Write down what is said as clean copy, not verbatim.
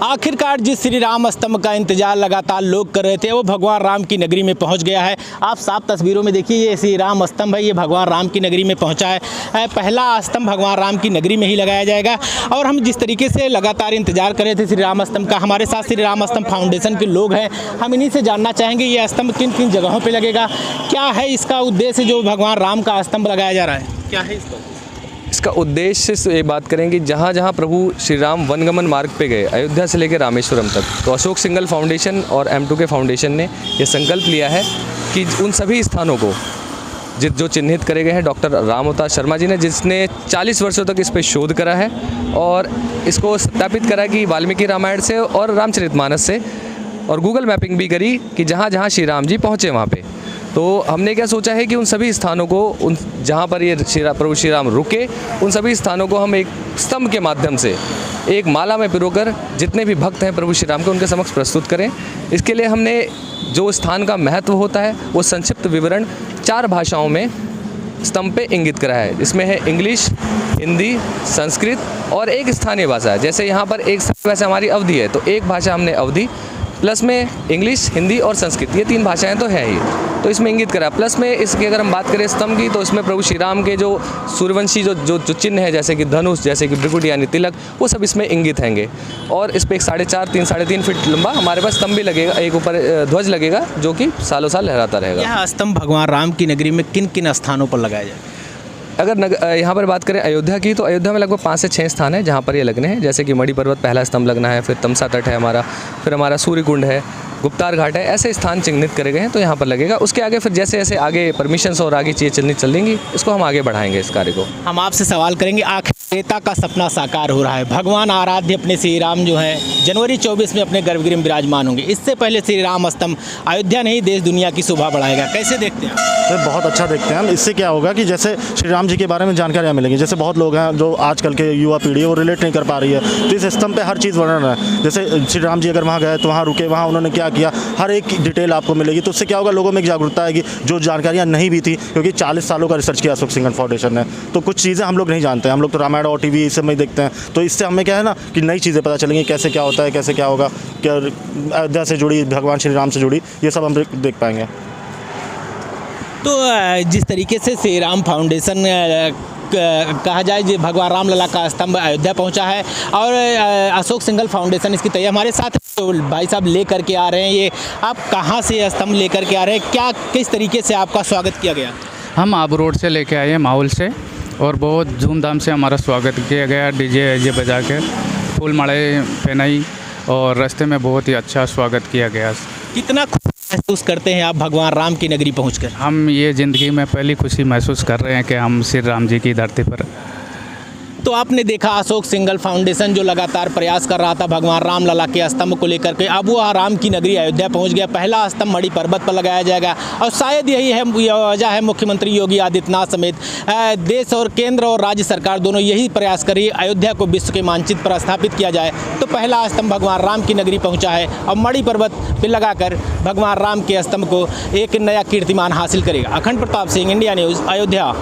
आखिरकार जिस श्री राम स्तंभ का इंतजार लगातार लोग कर रहे थे वो भगवान राम की नगरी में पहुंच गया है। आप साफ तस्वीरों में देखिए, ये श्री राम स्तंभ है, ये भगवान राम की नगरी में पहुंचा है। पहला स्तंभ भगवान राम की नगरी में ही लगाया जाएगा। और हम जिस तरीके से लगातार इंतजार कर रहे थे श्री राम स्तंभ का, हमारे साथ श्री राम स्तंभ फाउंडेशन के लोग हैं। हम इन्हीं से जानना चाहेंगे ये स्तंभ किन किन जगहों पर लगेगा, क्या है इसका उद्देश्य जो भगवान राम का स्तंभ लगाया जा रहा है, क्या है इसका उद्देश्य से ये बात करेंगे, जहाँ जहाँ प्रभु श्री राम वनगमन मार्ग पे गए, अयोध्या से लेकर रामेश्वरम तक, तो अशोक सिंघल फाउंडेशन और M2K फाउंडेशन ने ये संकल्प लिया है कि उन सभी स्थानों को जो चिन्हित करे गए हैं, डॉक्टर राम अवतार शर्मा जी ने, जिसने 40 वर्षों तक इस पर शोध करा है और इसको सत्यापित करा कि वाल्मीकि रामायण से और रामचरितमानस से, और गूगल मैपिंग भी करी कि जहाँ जहाँ श्री राम जी पहुँचे वहाँ पे। तो हमने क्या सोचा है कि उन सभी स्थानों को, उन जहाँ पर ये प्रभु श्री राम रुके, उन सभी स्थानों को हम एक स्तंभ के माध्यम से एक माला में पिरोकर जितने भी भक्त हैं प्रभु श्री राम के, उनके समक्ष प्रस्तुत करें। इसके लिए हमने जो स्थान का महत्व होता है वो संक्षिप्त विवरण 4 भाषाओं में स्तंभ पे इंगित करा है। इसमें है इंग्लिश, हिंदी, संस्कृत और एक स्थानीय भाषा है। जैसे यहाँ पर एक वैसे हमारी अवधी है, तो एक भाषा हमने अवधी, प्लस में इंग्लिश, हिंदी और संस्कृत, ये 3 भाषाएं तो हैं ही, तो इसमें इंगित करा। प्लस में इसकी अगर हम बात करें स्तंभ की, तो इसमें प्रभु श्री राम के जो सूर्यवंशी जो चिन्ह है, जैसे कि धनुष, जैसे कि भृकुट यानी तिलक, वो सब इसमें इंगित हैंगे। और इस पर एक 3.5 फीट लंबा हमारे पास स्तंभ भी लगेगा, एक ऊपर ध्वज लगेगा जो कि सालों साल लहराता रहेगा। यह स्तंभ भगवान राम की नगरी में किन किन स्थानों पर लगाया जाए? अगर यहाँ पर बात करें अयोध्या की, तो अयोध्या में लगभग 5 से 6 स्थान हैं जहाँ पर ये लगने हैं। जैसे कि मणि पर्वत पहला स्तंभ लगना है, फिर तमसा तट है हमारा, फिर हमारा सूर्य कुंड है, गुप्तार घाट है, ऐसे स्थान चिन्हित करे गए हैं, तो यहाँ पर लगेगा। उसके आगे फिर जैसे जैसे आगे परमिशंस और आगे चीज़ें चलेंगी, इसको हम आगे बढ़ाएंगे इस कार्य को। हम आपसे सवाल करेंगे, आखिर नेता का सपना साकार हो रहा है, भगवान आराध्य अपने श्री राम जो है जनवरी 24 में अपने गर्भगृह में विराजमान होंगे। इससे पहले श्री राम स्तंभ अयोध्या नहीं देश दुनिया की शोभा बढ़ाएगा, कैसे देखते हैं? बहुत अच्छा देखते हैं हम। इससे क्या होगा कि जैसे श्री राम जी के बारे में जानकारियाँ मिलेंगी। जैसे बहुत लोग हैं जो आजकल के युवा पीढ़ी है वो रिलेट नहीं कर पा रही है, तो इस स्तंभ पे हर चीज़ वर्णन है। जैसे श्री राम जी अगर वहाँ गए तो वहाँ रुके, वहाँ उन्होंने क्या किया, हर एक डिटेल आपको मिलेगी। तो उससे क्या होगा, लोगों में एक जागरूकता आएगी जो जानकारियाँ नहीं भी थी, क्योंकि 40 सालों का रिसर्च किया अशोक सिंघल फाउंडेशन ने, तो कुछ चीज़ें हम लोग नहीं जानते हैं। हम लोग तो रामायण और TV इस सब में देखते हैं, तो इससे हमें क्या है ना कि नई चीज़ें पता चलेंगी, कैसे क्या होता है, कैसे क्या होगा, क्या अयोध्या से जुड़ी, भगवान श्री राम से जुड़ी, ये सब हम देख पाएंगे। तो जिस तरीके से श्री राम फाउंडेशन कहा जाए, जो भगवान राम लला का स्तंभ अयोध्या पहुंचा है, और अशोक सिंघल फाउंडेशन इसकी तैयारी, हमारे साथ तो भाई साहब लेकर के आ रहे हैं। ये आप कहां से स्तंभ लेकर के आ रहे हैं, क्या किस तरीके से आपका स्वागत किया गया? हम आबू रोड से लेके आए हैं, माहौल से, और बहुत धूमधाम से हमारा स्वागत किया गया, डीजे बजा के, फूल माले पहनाई, और रास्ते में बहुत ही अच्छा स्वागत किया गया। कितना महसूस करते हैं आप भगवान राम की नगरी पहुंचकर? हम ये ज़िंदगी में पहली खुशी महसूस कर रहे हैं कि हम श्री राम जी की धरती पर। तो आपने देखा अशोक सिंघल फाउंडेशन जो लगातार प्रयास कर रहा था भगवान राम लला के स्तंभ को लेकर के, अब वो राम की नगरी अयोध्या पहुंच गया। पहला स्तंभ मणि पर्वत पर लगाया जाएगा, और शायद यही है वजह है मुख्यमंत्री योगी आदित्यनाथ समेत देश और केंद्र और राज्य सरकार दोनों यही प्रयास कर रही है, अयोध्या को विश्व के मानचित्र पर स्थापित किया जाए। तो पहला स्तंभ भगवान राम की नगरी पहुँचा है, और मणि पर्वत पर लगाकर भगवान राम के स्तंभ को एक नया कीर्तिमान हासिल करेगा। अखंड प्रताप सिंह, इंडिया न्यूज़, अयोध्या।